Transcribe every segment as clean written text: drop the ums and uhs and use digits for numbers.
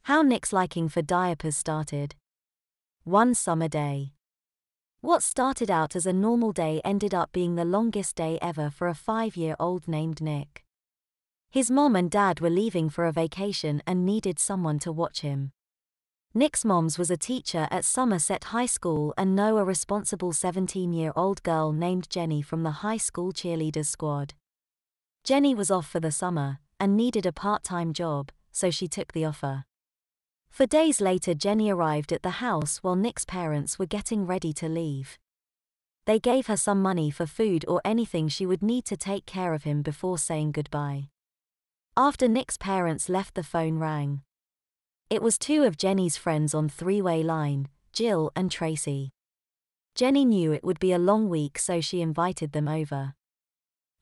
How Nick's liking for diapers started. One summer day. What started out as a normal day ended up being the longest day ever for a 5-year-old named Nick. His mom and dad were leaving for a vacation and needed someone to watch him. Nick's mom's was a teacher at Somerset High School and knew a responsible 17-year-old girl named Jenny from the high school cheerleaders squad. Jenny was off for the summer and needed a part-time job, so she took the offer. 4 days later, Jenny arrived at the house while Nick's parents were getting ready to leave. They gave her some money for food or anything she would need to take care of him before saying goodbye. After Nick's parents left, the phone rang. It was 2 of Jenny's friends on three-way line, Jill and Tracy. Jenny knew it would be a long week, so she invited them over.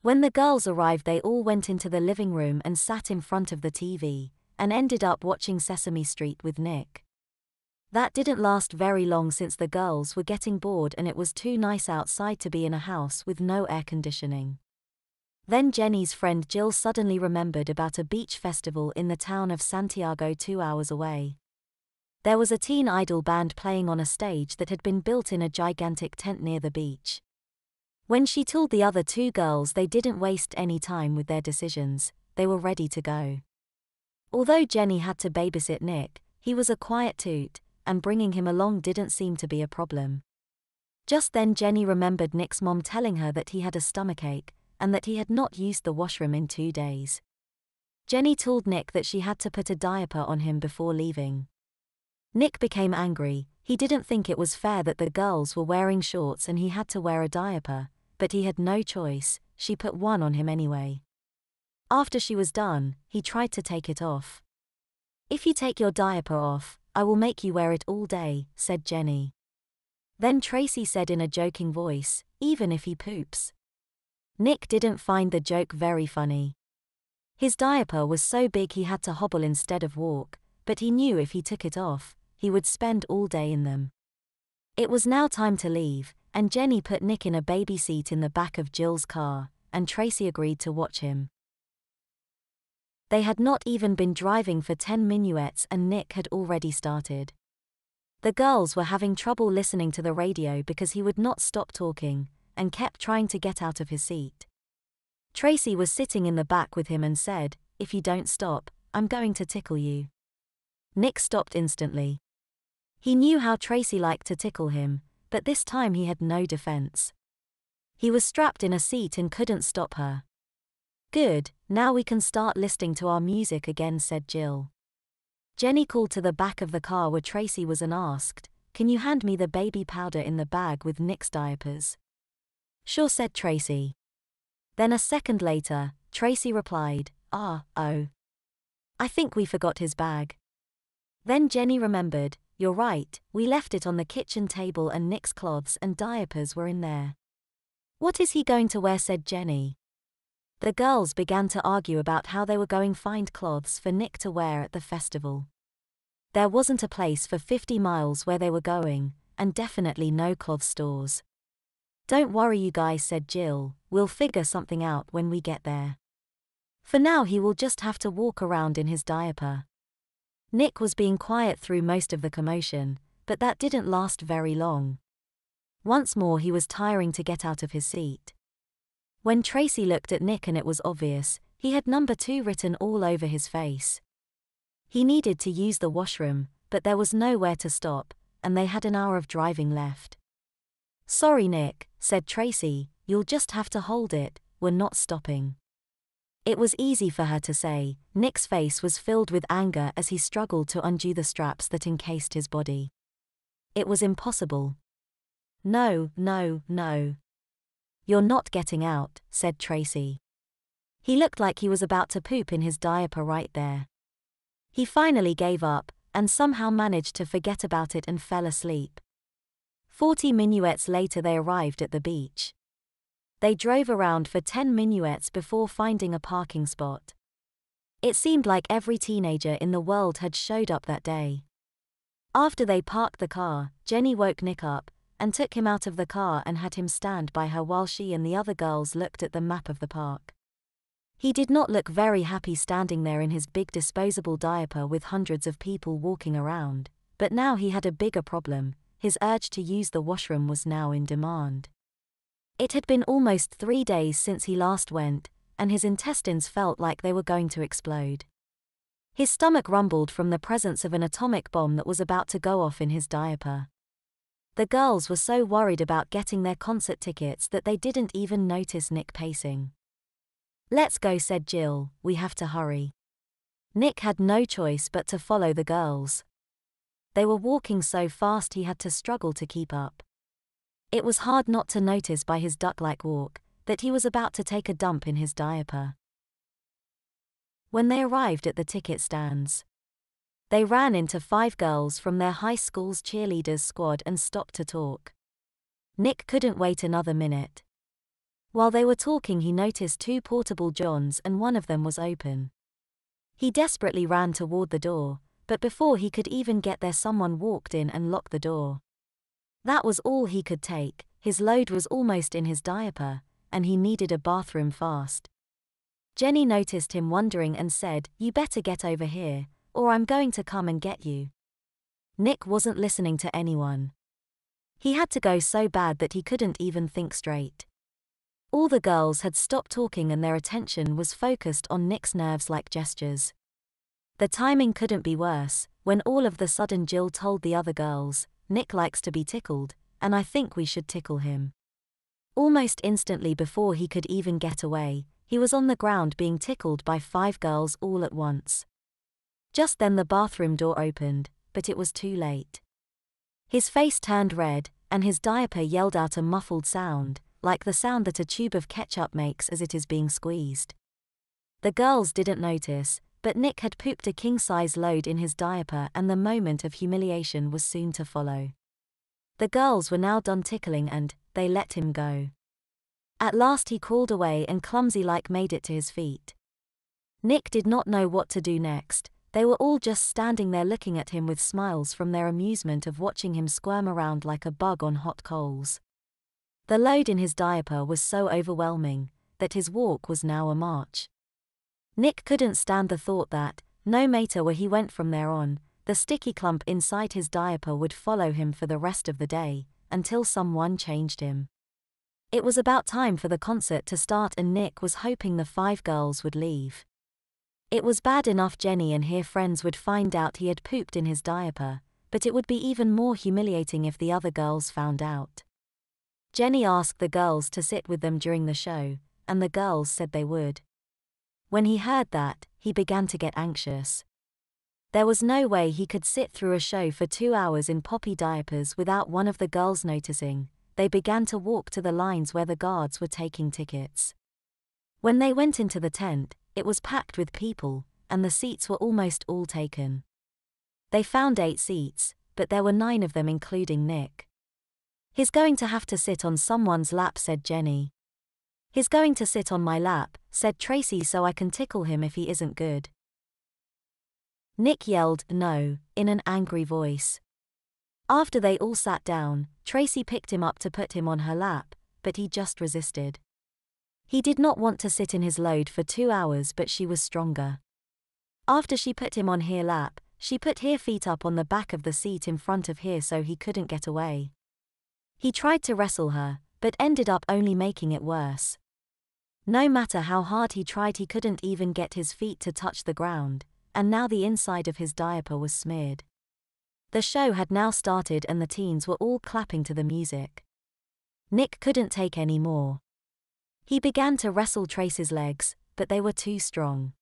When the girls arrived, they all went into the living room and sat in front of the TV, and ended up watching Sesame Street with Nick. That didn't last very long since the girls were getting bored and it was too nice outside to be in a house with no air conditioning. Then Jenny's friend Jill suddenly remembered about a beach festival in the town of Santiago 2 hours away. There was a teen idol band playing on a stage that had been built in a gigantic tent near the beach. When she told the other 2 girls, they didn't waste any time with their decisions, they were ready to go. Although Jenny had to babysit Nick, he was a quiet toot, and bringing him along didn't seem to be a problem. Just then Jenny remembered Nick's mom telling her that he had a stomachache, and that he had not used the washroom in 2 days. Jenny told Nick that she had to put a diaper on him before leaving. Nick became angry. He didn't think it was fair that the girls were wearing shorts and he had to wear a diaper, but he had no choice. She put one on him anyway. After she was done, he tried to take it off. "If you take your diaper off, I will make you wear it all day," said Jenny. Then Tracy said in a joking voice, "Even if he poops." Nick didn't find the joke very funny. His diaper was so big he had to hobble instead of walk, but he knew if he took it off, he would spend all day in them. It was now time to leave, and Jenny put Nick in a baby seat in the back of Jill's car, and Tracy agreed to watch him. They had not even been driving for 10 minutes and Nick had already started. The girls were having trouble listening to the radio because he would not stop talking, and kept trying to get out of his seat. Tracy was sitting in the back with him and said, "If you don't stop, I'm going to tickle you." Nick stopped instantly. He knew how Tracy liked to tickle him, but this time he had no defense. He was strapped in a seat and couldn't stop her. "Good, now we can start listening to our music again," said Jill. Jenny called to the back of the car where Tracy was and asked, "Can you hand me the baby powder in the bag with Nick's diapers?" "Sure," said Tracy. Then a second later, Tracy replied, oh, I think we forgot his bag." Then Jenny remembered, "You're right, we left it on the kitchen table and Nick's clothes and diapers were in there." "What is he going to wear?" said Jenny. The girls began to argue about how they were going to find clothes for Nick to wear at the festival. There wasn't a place for 50 miles where they were going, and definitely no clothes stores. "Don't worry you guys," said Jill, "we'll figure something out when we get there. For now he will just have to walk around in his diaper." Nick was being quiet through most of the commotion, but that didn't last very long. Once more he was tiring to get out of his seat. When Tracy looked at Nick and it was obvious, he had number 2 written all over his face. He needed to use the washroom, but there was nowhere to stop, and they had an hour of driving left. "Sorry Nick," said Tracy, "you'll just have to hold it, we're not stopping." It was easy for her to say. Nick's face was filled with anger as he struggled to undo the straps that encased his body. It was impossible. No. "You're not getting out," said Tracy. He looked like he was about to poop in his diaper right there. He finally gave up, and somehow managed to forget about it and fell asleep. 40 minutes later they arrived at the beach. They drove around for 10 minutes before finding a parking spot. It seemed like every teenager in the world had showed up that day. After they parked the car, Jenny woke Nick up, and took him out of the car and had him stand by her while she and the other girls looked at the map of the park. He did not look very happy standing there in his big disposable diaper with hundreds of people walking around, but now he had a bigger problem. His urge to use the washroom was now in demand. It had been almost 3 days since he last went, and his intestines felt like they were going to explode. His stomach rumbled from the presence of an atomic bomb that was about to go off in his diaper. The girls were so worried about getting their concert tickets that they didn't even notice Nick pacing. "Let's go," said Jill, "we have to hurry." Nick had no choice but to follow the girls. They were walking so fast he had to struggle to keep up. It was hard not to notice by his duck-like walk that he was about to take a dump in his diaper. When they arrived at the ticket stands, they ran into 5 girls from their high school's cheerleaders squad and stopped to talk. Nick couldn't wait another minute. While they were talking, he noticed 2 portable johns and one of them was open. He desperately ran toward the door, but before he could even get there, someone walked in and locked the door. That was all he could take. His load was almost in his diaper, and he needed a bathroom fast. Jenny noticed him wondering and said, "You better get over here, or I'm going to come and get you." Nick wasn't listening to anyone. He had to go so bad that he couldn't even think straight. All the girls had stopped talking and their attention was focused on Nick's nerves-like gestures. The timing couldn't be worse, when all of the sudden Jill told the other girls, "Nick likes to be tickled, and I think we should tickle him." Almost instantly, before he could even get away, he was on the ground being tickled by 5 girls all at once. Just then the bathroom door opened, but it was too late. His face turned red, and his diaper yelled out a muffled sound, like the sound that a tube of ketchup makes as it is being squeezed. The girls didn't notice, but Nick had pooped a king-size load in his diaper, and the moment of humiliation was soon to follow. The girls were now done tickling and they let him go. At last he crawled away and clumsy-like made it to his feet. Nick did not know what to do next. They were all just standing there looking at him with smiles from their amusement of watching him squirm around like a bug on hot coals. The load in his diaper was so overwhelming that his walk was now a march. Nick couldn't stand the thought that, no matter where he went from there on, the sticky clump inside his diaper would follow him for the rest of the day, until someone changed him. It was about time for the concert to start and Nick was hoping the 5 girls would leave. It was bad enough Jenny and her friends would find out he had pooped in his diaper, but it would be even more humiliating if the other girls found out. Jenny asked the girls to sit with them during the show, and the girls said they would. When he heard that, he began to get anxious. There was no way he could sit through a show for 2 hours in poppy diapers without one of the girls noticing. They began to walk to the lines where the guards were taking tickets. When they went into the tent, it was packed with people, and the seats were almost all taken. They found 8 seats, but there were 9 of them including Nick. "He's going to have to sit on someone's lap," said Jenny. "He's going to sit on my lap," said Tracy, "so I can tickle him if he isn't good." Nick yelled, "No," in an angry voice. After they all sat down, Tracy picked him up to put him on her lap, but he just resisted. He did not want to sit in his load for 2 hours, but she was stronger. After she put him on her lap, she put her feet up on the back of the seat in front of her so he couldn't get away. He tried to wrestle her, but ended up only making it worse. No matter how hard he tried, he couldn't even get his feet to touch the ground, and now the inside of his diaper was smeared. The show had now started and the teens were all clapping to the music. Nick couldn't take any more. He began to wrestle Tracy's legs, but they were too strong.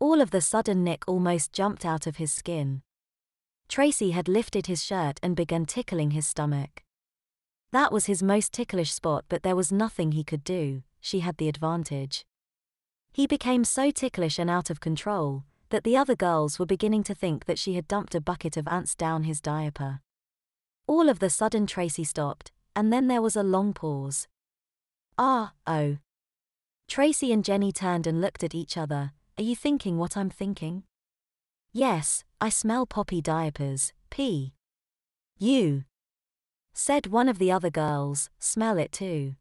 All of the sudden Nick almost jumped out of his skin. Tracy had lifted his shirt and began tickling his stomach. That was his most ticklish spot, but there was nothing he could do. She had the advantage. He became so ticklish and out of control that the other girls were beginning to think that she had dumped a bucket of ants down his diaper. All of the sudden Tracy stopped, and then there was a long pause. Oh. Tracy and Jenny turned and looked at each other. "Are you thinking what I'm thinking?" "Yes, I smell poppy diapers, P. You," said one of the other girls, "smell it too."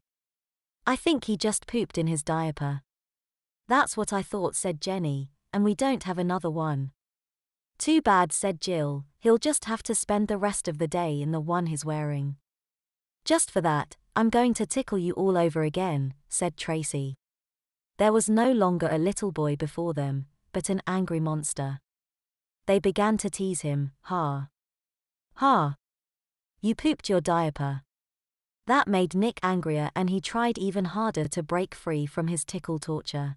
"I think he just pooped in his diaper." That's what I thought, said Jenny, and we don't have another one. Too bad, said Jill, he'll just have to spend the rest of the day in the one he's wearing. Just for that, I'm going to tickle you all over again, said Tracy. There was no longer a little boy before them, but an angry monster. They began to tease him, ha. Ha. You pooped your diaper. That made Nick angrier and he tried even harder to break free from his tickle torture.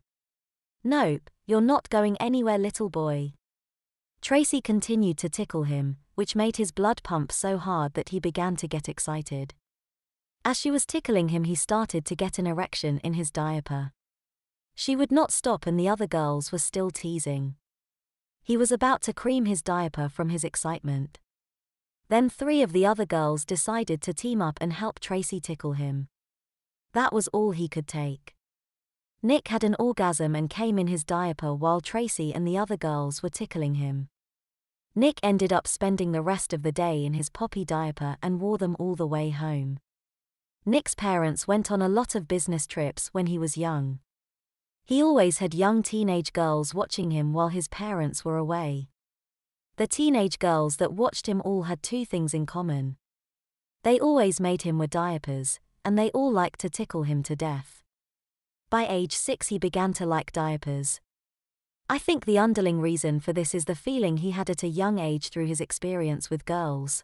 Nope, you're not going anywhere, little boy. Tracy continued to tickle him, which made his blood pump so hard that he began to get excited. As she was tickling him, he started to get an erection in his diaper. She would not stop and the other girls were still teasing. He was about to cream his diaper from his excitement. Then 3 of the other girls decided to team up and help Tracy tickle him. That was all he could take. Nick had an orgasm and came in his diaper while Tracy and the other girls were tickling him. Nick ended up spending the rest of the day in his poppy diaper and wore them all the way home. Nick's parents went on a lot of business trips when he was young. He always had young teenage girls watching him while his parents were away. The teenage girls that watched him all had 2 things in common. They always made him wear diapers, and they all liked to tickle him to death. By age 6 he began to like diapers. I think the underlying reason for this is the feeling he had at a young age through his experience with girls.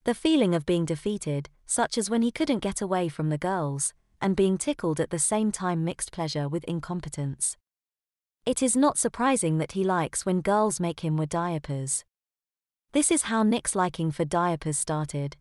The feeling of being defeated, such as when he couldn't get away from the girls, and being tickled at the same time mixed pleasure with incompetence. It is not surprising that he likes when girls make him wear diapers. This is how Nick's liking for diapers started.